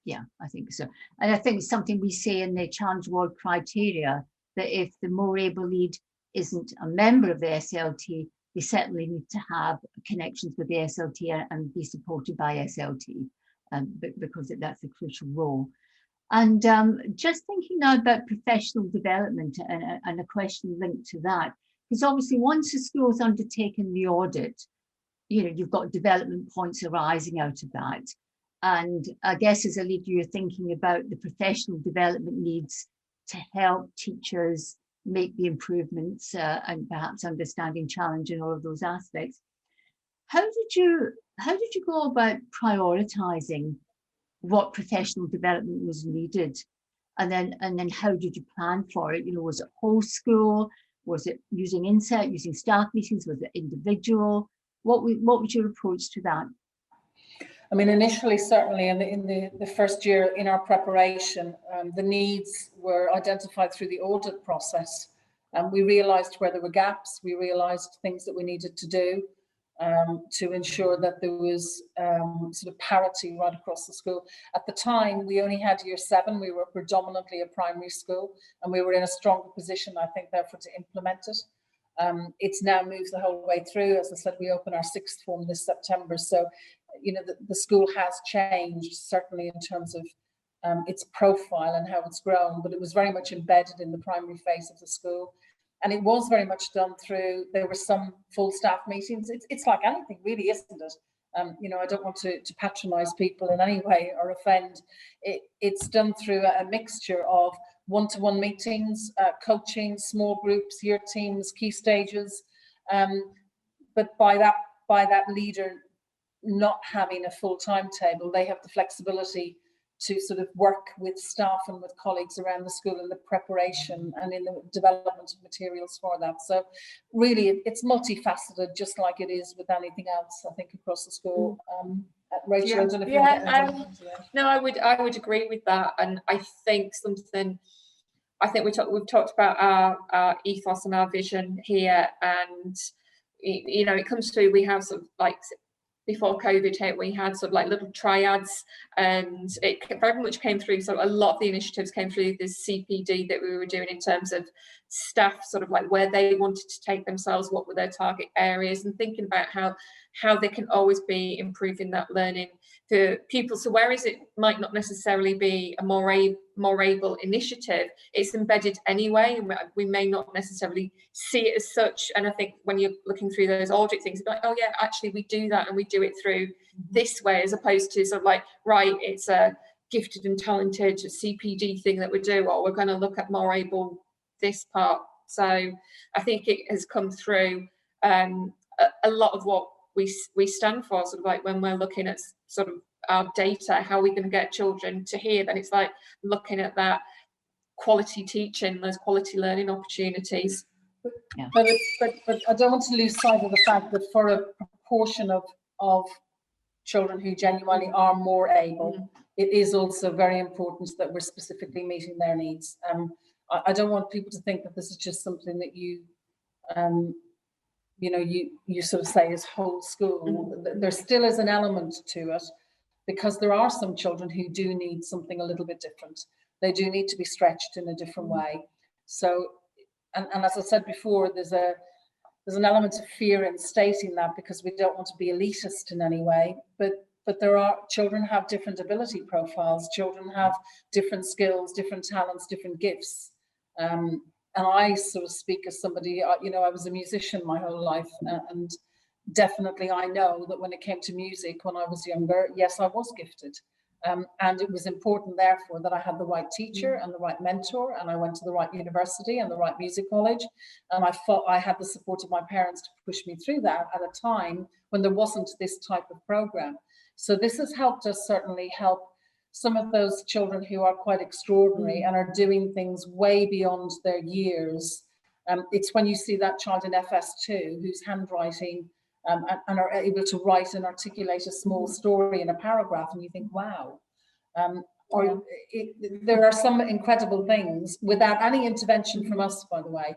Yeah, I think so. And I think it's something we say in the challenge award criteria, that if the more able lead isn't a member of the SLT, they certainly need to have connections with the SLT and be supported by SLT, because that's a crucial role. And just thinking now about professional development and a question linked to that, because obviously once the school's undertaken the audit, you know, you've got development points arising out of that. And I guess as a leader, you're thinking about the professional development needs to help teachers make the improvements and perhaps understanding challenge and all of those aspects. How did you go about prioritizing what professional development was needed, and then how did you plan for it? You know, was it whole school? Was it using inset, using staff meetings? Was it individual? What was your approach to that?
I mean, initially, certainly in the first year in our preparation, the needs were identified through the audit process. We realised where there were gaps. We realised things that we needed to do to ensure that there was sort of parity right across the school. At the time, we only had Year 7. We were predominantly a primary school, and we were in a stronger position, I think, therefore, to implement it. It's now moved the whole way through. As I said, we open our 6th form this September. So, you know, the school has changed, certainly in terms of its profile and how it's grown, but it was very much embedded in the primary phase of the school. And it was very much done through, there were some full staff meetings. It's like anything really, isn't it? You know, I don't want to patronise people in any way or offend. It's done through a mixture of one-to-one meetings, coaching, small groups, year teams, key stages. But by that leader not having a full timetable, they have the flexibility to sort of work with staff and with colleagues around the school in the preparation and in the development of materials for that. So really, it's multifaceted, just like it is with anything else, I think, across the school. Rachel,
no, I would agree with that. And I think we've talked about our ethos and our vision here, and you know, it comes through. We have sort of like before COVID hit, we had sort of like little triads, and it very much came through. So a lot of the initiatives came through this CPD that we were doing in terms of staff, sort of like where they wanted to take themselves, what were their target areas, and thinking about how they can always be improving that learning for pupils. So whereas it might not necessarily be a more able initiative, it's embedded anyway, and we may not necessarily see it as such. And I think when you're looking through those audit things, you're like, oh yeah, actually we do that, and we do it through this way, as opposed to sort of like, right, it's a gifted and talented CPD thing that we do, or we're going to look at more able this part. So I think it has come through a lot of what we stand for, sort of like when we're looking at sort of our data, how are we going to get children to here, then it's like looking at that quality teaching, those quality learning opportunities.
Yeah. But I don't want to lose sight of the fact that for a proportion of children who genuinely are more able, it is also very important that we're specifically meeting their needs. I don't want people to think that this is just something that you sort of say is whole school. There still is an element to it, because there are some children who do need something a little bit different. They do need to be stretched in a different way. So, and as I said before, there's an element of fear in stating that, because we don't want to be elitist in any way, but there are, children have different ability profiles, children have different skills, different talents, different gifts. And I sort of speak as somebody, I was a musician my whole life, and definitely I know that when it came to music when I was younger, yes, I was gifted. And it was important, therefore, that I had the right teacher and the right mentor, and I went to the right university and the right music college. And I thought I had the support of my parents to push me through that at a time when there wasn't this type of program. So this has helped us certainly help some of those children who are quite extraordinary and are doing things way beyond their years. It's when you see that child in FS2 whose handwriting and are able to write and articulate a small story in a paragraph, and you think, wow. There are some incredible things without any intervention from us, by the way.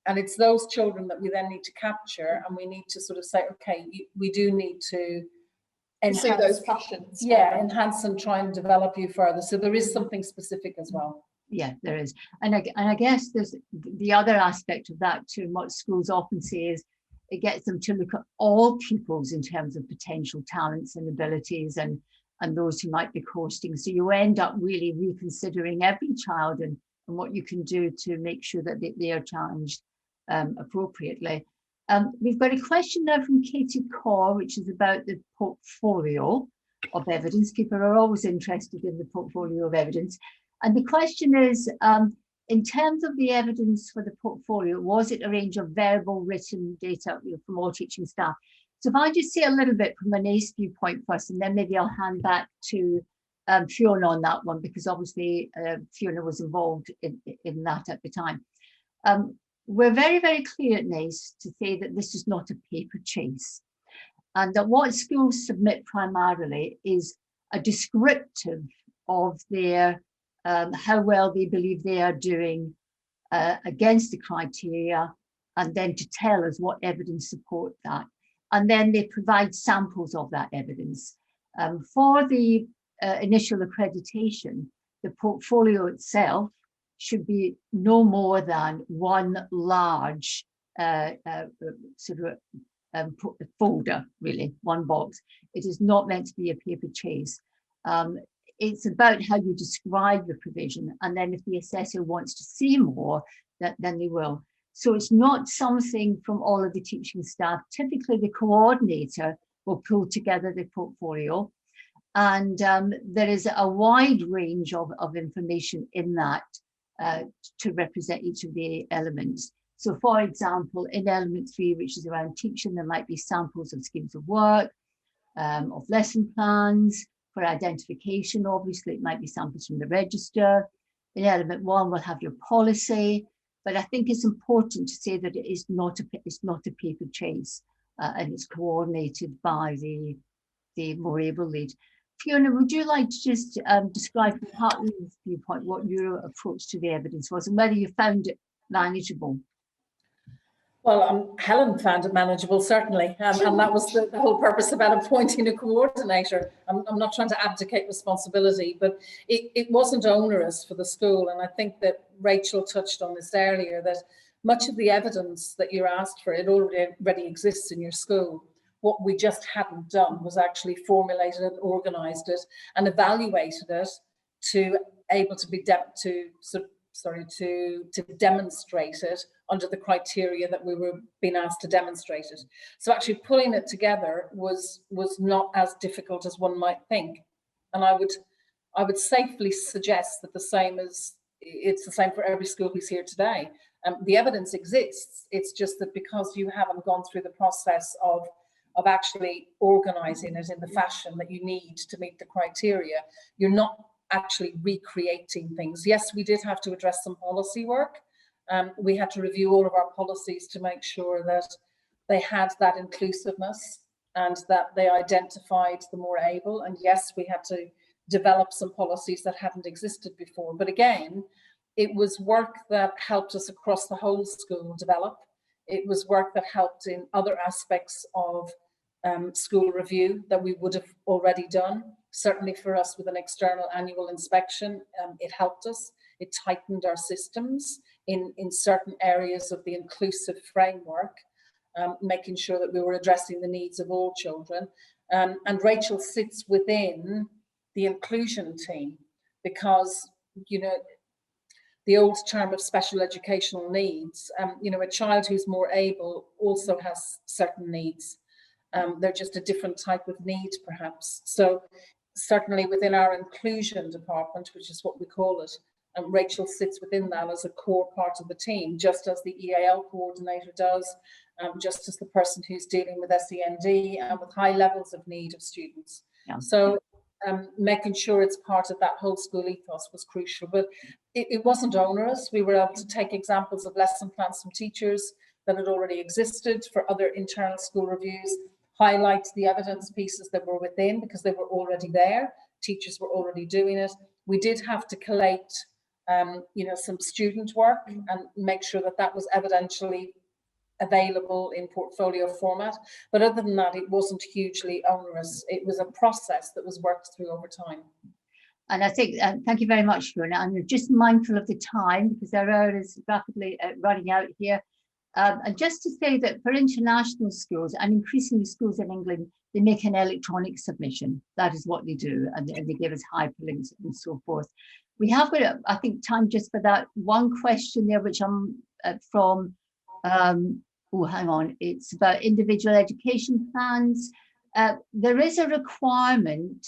And it's those children that we then need to capture, and we need to sort of say, okay, we do need to
see those passions.
Yeah, enhance and try and develop you further. So there is something specific as well.
Yeah, there is. And I guess there's the other aspect of that too, and what schools often say is it gets them to look at all pupils in terms of potential talents and abilities, and those who might be coasting. So you end up really reconsidering every child and what you can do to make sure that they are challenged appropriately. We've got a question now from Katie Corr, which is about the portfolio of evidence. People are always interested in the portfolio of evidence. And the question is, in terms of the evidence for the portfolio, was it a range of verbal, written data from all teaching staff? So if I just say a little bit from a Nace viewpoint first, and then maybe I'll hand back to Fiona on that one, because obviously Fiona was involved in that at the time. We're very, very clear at Nace to say that this is not a paper chase, and that what schools submit primarily is a descriptive of their how well they believe they are doing against the criteria, and then to tell us what evidence support that. And then they provide samples of that evidence. For the initial accreditation, the portfolio itself should be no more than one large folder, really, one box. It is not meant to be a paper chase. It's about how you describe the provision, and then if the assessor wants to see more, then they will. So it's not something from all of the teaching staff. Typically, the coordinator will pull together the portfolio, and there is a wide range of information in that to represent each of the elements. So for example, in element 3, which is around teaching, there might be samples of schemes of work, of lesson plans. For identification, obviously, it might be samples from the register. In element 1, we'll have your policy. But I think it's important to say that it's not a paper chase, and it's coordinated by the more able lead. Fiona, would you like to just describe from Heartland's viewpoint what your approach to the evidence was and whether you found it manageable?
Well, Helen found it manageable, certainly, and that was the whole purpose about appointing a coordinator. I'm not trying to abdicate responsibility, but it wasn't onerous for the school, and I think that Rachel touched on this earlier, that much of the evidence that you're asked for, it already exists in your school. What we just hadn't done was actually formulated and organised it and evaluated it to able to be to demonstrate it under the criteria that we were being asked to demonstrate it. So actually pulling it together was not as difficult as one might think. And I would safely suggest that it's the same for every school who's here today. The evidence exists. It's just that because you haven't gone through the process of actually organising it in the fashion that you need to meet the criteria, you're not actually recreating things. Yes, we did have to address some policy work. We had to review all of our policies to make sure that they had that inclusiveness and that they identified the more able. And yes, we had to develop some policies that hadn't existed before. But again, it was work that helped us across the whole school develop. It was work that helped in other aspects of school review that we would have already done. Certainly for us with an external annual inspection, it helped us. It tightened our systems in certain areas of the inclusive framework, making sure that we were addressing the needs of all children. And Rachel sits within the inclusion team because, you know, the old term of special educational needs, you know, a child who's more able also has certain needs. They're just a different type of need, perhaps. So certainly within our inclusion department, which is what we call it, Rachel sits within that as a core part of the team, just as the EAL coordinator does, just as the person who's dealing with SEND and with high levels of need of students. Yeah. So making sure it's part of that whole school ethos was crucial, but it wasn't onerous. We were able to take examples of lesson plans from teachers that had already existed for other internal school reviews, highlight the evidence pieces that were within because they were already there. Teachers were already doing it. We did have to collate, you know, some student work and make sure that that was evidentially available in portfolio format. But other than that, it wasn't hugely onerous. It was a process that was worked through over time.
And I think, thank you very much, Fiona. I'm just mindful of the time because our hour is rapidly running out here. And just to say that for international schools and increasingly schools in England, they make an electronic submission. That is what they do. And they give us hyperlinks and so forth. We have got, I think, time just for that one question there, which I'm from, oh, hang on. It's about individual education plans. There is a requirement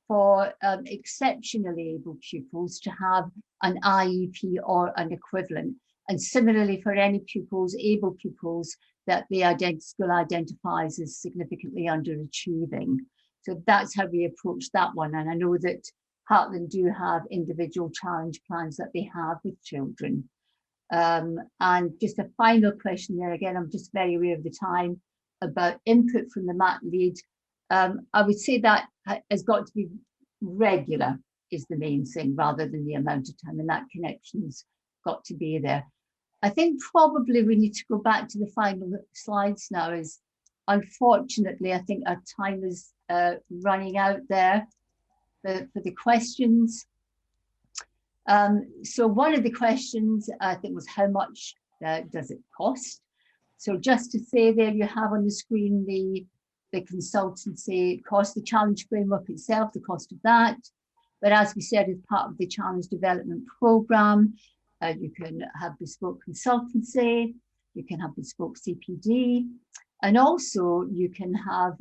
for exceptionally able pupils to have an IEP or an equivalent. And similarly for any pupils, able pupils, that the school identifies as significantly underachieving. So that's how we approach that one. And I know that Heartland do have individual challenge plans that they have with children. And just a final question there, again, I'm just very aware of the time, about input from the MAT lead. I would say that has got to be regular is the main thing rather than the amount of time, and that connection's got to be there. I think probably we need to go back to the final slides now. Is unfortunately, I think our time is running out there for the questions. So one of the questions I think was how much does it cost? So just to say there, you have on the screen the consultancy cost, the challenge framework itself, the cost of that. But as we said, as part of the challenge development program, you can have bespoke consultancy, you can have bespoke CPD, and also you can have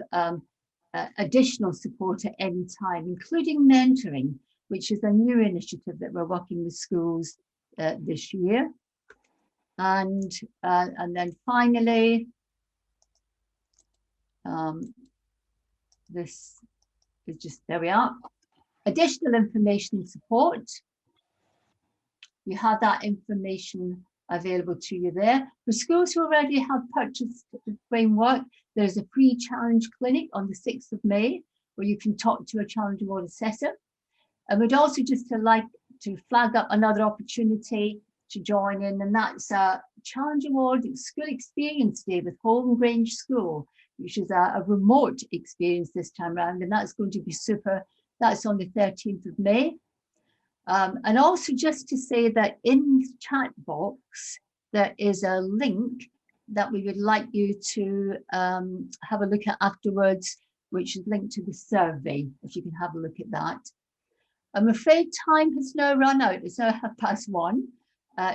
additional support at any time, including mentoring, which is a new initiative that we're working with schools this year. And then finally, this is just, there we are. Additional information and support. You have that information available to you there. For schools who already have purchased the framework, there's a free challenge clinic on the 6th of May, where you can talk to a challenge award assessor. And we'd also just like to flag up another opportunity. to join in, and that's a Challenge Award School Experience Day with Holm Grange School, which is a remote experience this time around, and that's going to be super. That's on the 13th of May. And also just to say that in the chat box, there is a link that we would like you to have a look at afterwards, which is linked to the survey, if you can have a look at that. I'm afraid time has now run out. It's now 1:30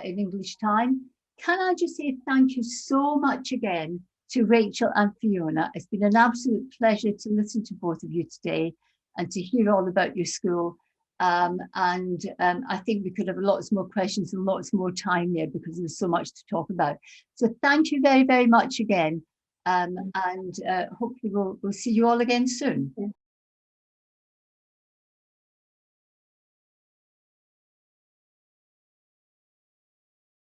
in English time. Can I just say thank you so much again to Rachel and Fiona. It's been an absolute pleasure to listen to both of you today and to hear all about your school. I think we could have lots more questions and lots more time there because there's so much to talk about. So thank you very, very much again. Hopefully we'll see you all again soon.